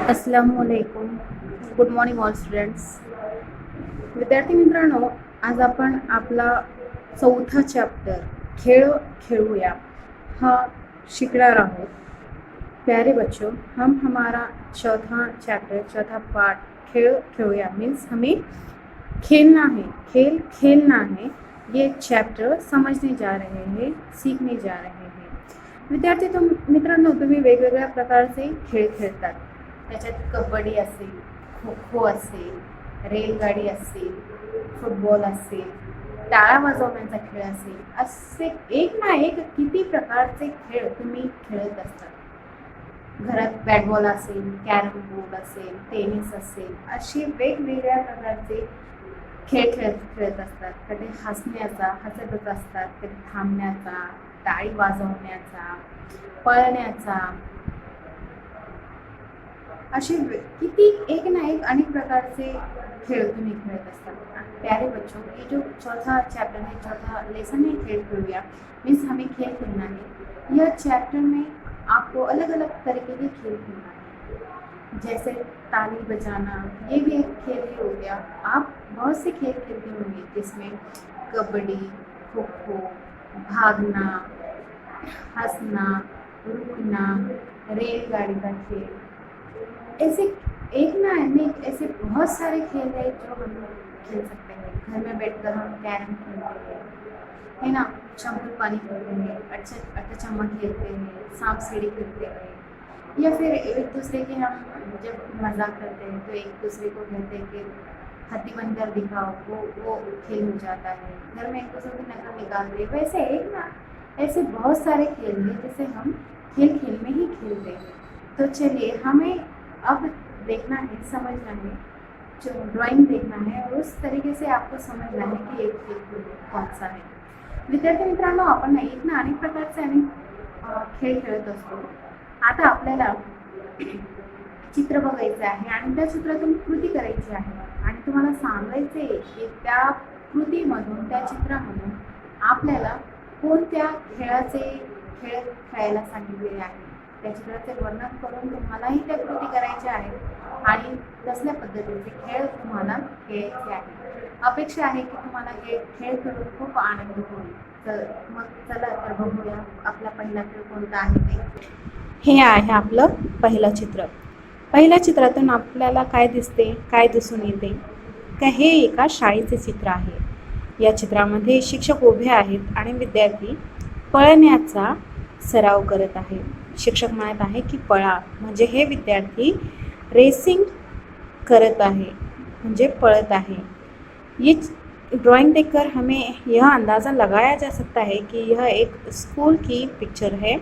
अस्सलामुअलैकुम. Good morning all students. विद्यार्थी मित्रांनो, आज आपण आपला चौथा चॅप्टर खेळ खेळूया हा शिकणार आहोत. प्यारे बच्चों, हम हमारा चौथा चैप्टर चौथा पार्ट खेल खेलूया मीन्स हमें खेलना है, खेल खेलना है. ये चॅप्टर समजने जा रहे हैं, सीखने जा रहे हैं. विद्यार्थी मित्रांनो, तुम्ही वेगवेगळ्या प्रकारचे खेळ खेळतात. त्याच्यात कबड्डी असेल, खो खो असेल, रेलगाडी असेल, फुटबॉल असेल, टाळ्या वाजवण्याचा खेळ असेल, असे एक ना एक किती प्रकारचे खेळ तुम्ही खेळत असतात. घरात बॅटबॉल असेल, कॅरम बोर्ड असेल, टेनिस असेल, अशी वेगवेगळ्या प्रकारचे खेळ खेळत असतात. कधी हसतच असतात, कधी थांबण्याचा, टाळी वाजवण्याचा, पळण्याचा, असे किती एक ना एक अनेक प्रकारचे खेळ तुम्ही खेळत असतात. प्यारे बच्चों, ये जो चौथा चैप्टर है, चौथा लेसन है खेल खेलूया मीन्स हमें खेल खेलना है. यह चैप्टर में आपको अलग अलग तरीके के खेल खेलना है. जैसे ताली बजाना, ये भी एक खेल ही हो गया. आप बहुत से खेल खेलते होंगे जिसमें कबड्डी, खो खो, भागना, हंसना, रुकना, रेलगाड़ी का खेल, ऐसे एक ना अनेक ऐसे बहुत सारे खेल हैं जो हम खेल सकते हैं. घर में बैठकर हम कैरम खेलते हैं, है ना, चंपल पानी खेलते हैं, अट्टा चम्मा खेलते हैं, सांप सीढ़ी खेलते हैं, या फिर एक दूसरे के हम जब मजाक करते हैं तो एक दूसरे को कहते हैं कि हथी बनकर दिखाओ, वो खेल हो जाता है. घर में एक दूसरे की नकल निकालते हैं. वैसे एक ना ऐसे बहुत सारे खेल हैं जिसे हम खेल खेल में ही खेलते हैं. तो चलिए, हमें अब देखना है, समझना है, जो ड्राइंग देखना है और उस तरीके से आपको समझना है की एक खेल कौन सा है. विद्यार्थी मित्रांनो, आपण एक ना अनेक प्रकारचे अनेक खेळ खेळत असतो. आता आपल्याला चित्र बघायचं आहे आणि त्या चित्रातून कृती करायची आहे आणि तुम्हाला सांगायचे की त्या कृतीमधून, त्या चित्रामधून आपल्याला कोणत्या खेळाचे खेळ खेळायला सांगितलेले आहे. त्या चित्राचे वर्णन करून तुम्हालाही त्या कृती करायच्या आहेत आणि कसल्या पद्धतीचे खेळ तुम्हाला खेळायचे आहे. अपेक्षा आहे की तुम्हाला हे खेळ खेळून खूप आनंद होईल. तर मग चला तर बघूया आपला पहिला खेळ कोणता आहे ते. हे आहे आपलं पहिलं चित्र. पहिल्या चित्रातून आपल्याला काय दिसते, काय दिसून येते का, हे एका शाळेचे चित्र आहे. या चित्रामध्ये शिक्षक उभे आहेत आणि विद्यार्थी पळण्याचा सराव करत आहे. शिक्षक म्हणत आहे की पळा, म्हणजे हे विद्यार्थी रेसिंग करत आहे, म्हणजे पळत आहे. ये ड्राइंग देखकर हमें यह अंदाज़ा लगाया जा सकता है कि यह एक स्कूल की पिक्चर है.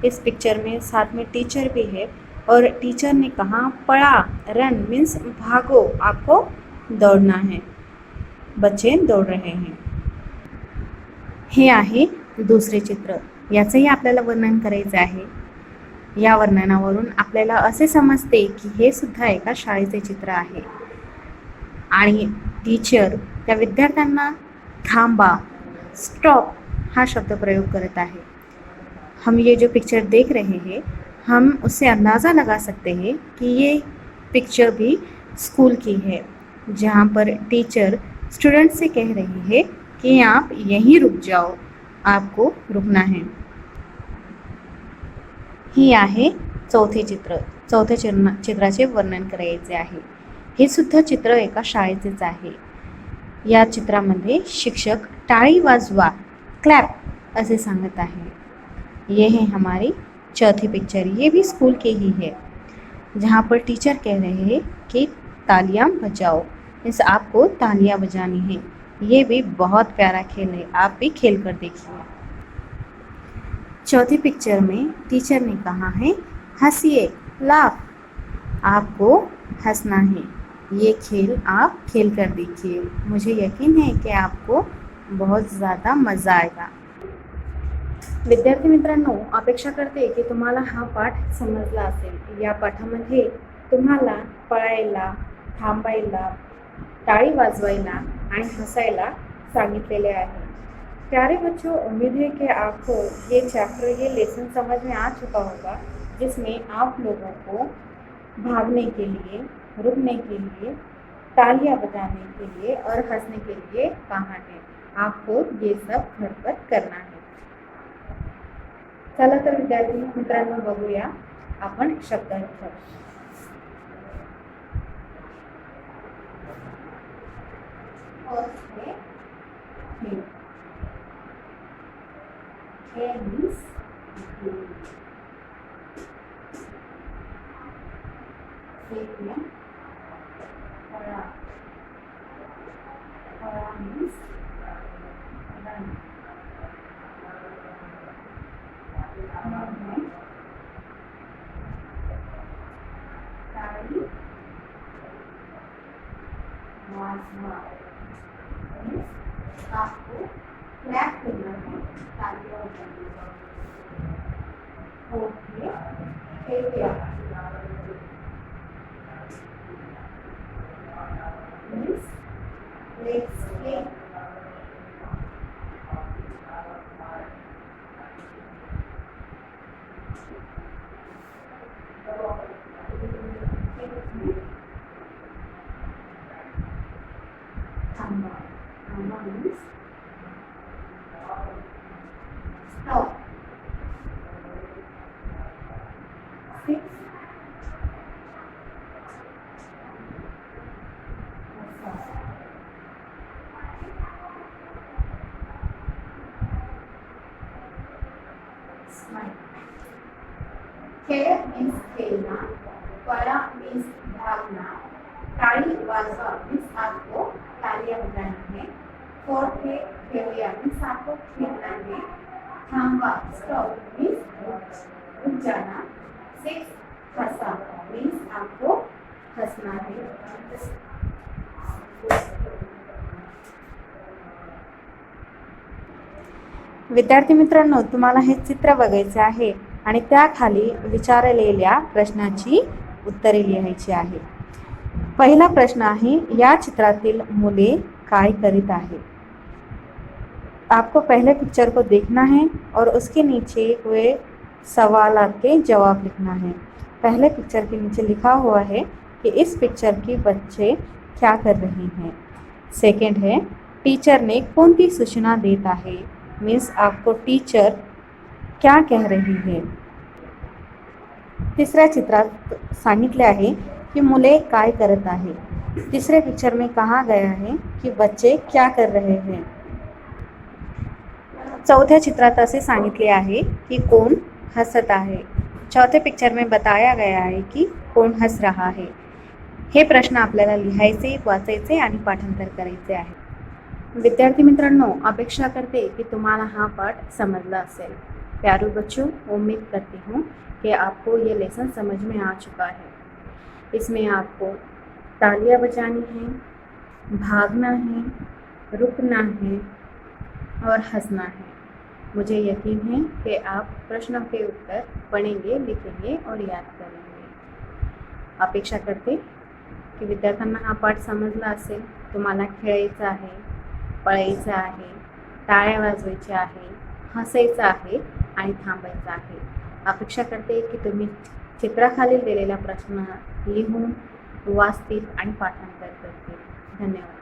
इस पिक्चर में साथ में टीचर भी है और टीचर ने कहा पढ़ा, रन मीन्स भागो, आपको दौड़ना है. बच्चे दौड़ रहे हैं. हे आहे दुसरे चित्र. याचंही आपल्याला वर्णन करायचं आहे. या वर्णनावरून आपल्याला असे समजते की हे सुद्धा एका शाळेचे चित्र आहे आणि टीचर त्या विद्यार्थ्यांना थांबा, स्टॉप हा शब्द प्रयोग करत आहे. हम ये जो पिक्चर देख रहे हैं, हम उससे अंदाज़ा लगा सकते हैं कि ये पिक्चर भी स्कूल की है, जहाँ पर टीचर स्टूडेंट से कह रही है कि आप यहीं रुक जाओ, आपको रुकना है. ही आहे चौथे चित्र. चौथ्या चित्राचे वर्णन करायचे आहे. हे सुद्धा चित्र एका शाळेचेच आहे. या चित्रामध्ये शिक्षक टाळी वाजवा, क्लैप ऐसे सांगत आहे. ये है हमारी चौथी पिक्चर. ये भी स्कूल के ही है, जहाँ पर टीचर कह रहे हैं कि तालियां बजाओ, इस आपको तालियां बजानी है. ये भी बहुत प्यारा खेल है, आप भी खेल कर देखिए. चौथी पिक्चर में टीचर ने कहा है हंसिए, लाफ, आपको हंसना है. ये खेल आप खेल कर देखिए, मुझे यकीन है कि आपको बहुत ज़्यादा मज़ा आएगा. विद्यार्थी मित्रांनो, अपेक्षा करते की तुम्हाला हा पाठ समजला असेल. या पाठामध्ये तुम्हाला पळायला, थांबायला, टाळी वाजवायला आणि हसायला सांगितलेले आहे. प्यारे बच्चों, उम्मीद है कि आपको ये चैप्टर, ये लेसन समझ में आ चुका होगा, जिसमें आप लोगों को भागने के लिए, रुकने के लिए, तालियां बजाने के लिए और हंसने के लिए कहाँ है। आपको ये सब घर पर करना है। चला तर विद्यार्थी मित्रांनो बघूया आपण शब्दार्थ। फर्स्ट है हे। हे मीन्स सेकंड फळा। फळा मीन्स रन। ताली वाजवा मीन्स आपको क्लैप करना है, तालियां बजानी है। ओके क्या मीन्स लेट्स प्ले। थांबा। थांबा मीन्स स्टॉप। 6 स्माइल। खेळ मीन्स खेलना। फळा मीन्स भागना। ताली वाजवा मीन्स आपको तालियां बजानी है। फोर्थ है खेलिया मीन्स आपको खेलना है। थांबा स्टॉप मीन्स रुक जाना। 6 हंसा मीन्स आपको हंसना है। विद्यार्थी मित्रांनो, तुम्हाला हे चित्र बघायचे आहे आणि त्याखाली विचारलेल्या प्रश्नाची उत्तरे लिहायची आहे। पहिला प्रश्न आहे, या चित्रातील मुले काय करीत आहे। आपको पहले पिक्चर को देखना है और उसके नीचे हुए सवालों के जवाब लिखना है। पहले पिक्चर के नीचे लिखा हुआ है कि इस पिक्चर के बच्चे क्या कर रहे हैं। सेकंड है, टीचर ने कौन सी सूचना देत आहे, मीन्स आपको टीचर क्या कह रही है। तिसऱ्या चित्रात सांगितले आहे कि मुले काय करत आहे। तीसरे पिक्चर में कहा गया है कि बच्चे क्या कर रहे हैं। चौथ्या चित्रात असे सांगितले आहे कि कोण हसत आहे। चौथे पिक्चर में बताया गया है कि कोण हस रहा है। हे प्रश्न आपल्याला लिहायचे, वाचायचे आणि पाठांतर करायचे आहे। विद्यार्थी मित्रांनो, अपेक्षा करते कि तुम्हाला हा पाठ समझला असेल। प्यारे बच्चों, उम्मीद करती हूँ कि आपको ये लेसन समझ में आ चुका है। इसमें आपको तालियां बजानी है, भागना है, रुकना है और हंसना है। मुझे यकीन है कि आप प्रश्नों के उत्तर पढ़ेंगे, लिखेंगे और याद करेंगे। अपेक्षा करते की विद्यार्थ्यांना हा पाठ समजला असेल। तुम्हाला खेळायचं आहे, पळायचं आहे, टाळ्या वाजवायच्या आहे, हसायचं आहे आणि थांबायचं आहे। अपेक्षा करते की तुम्ही चित्राखाली दिलेला प्रश्न लिहून वाचतील आणि पाठांतर करतील। धन्यवाद।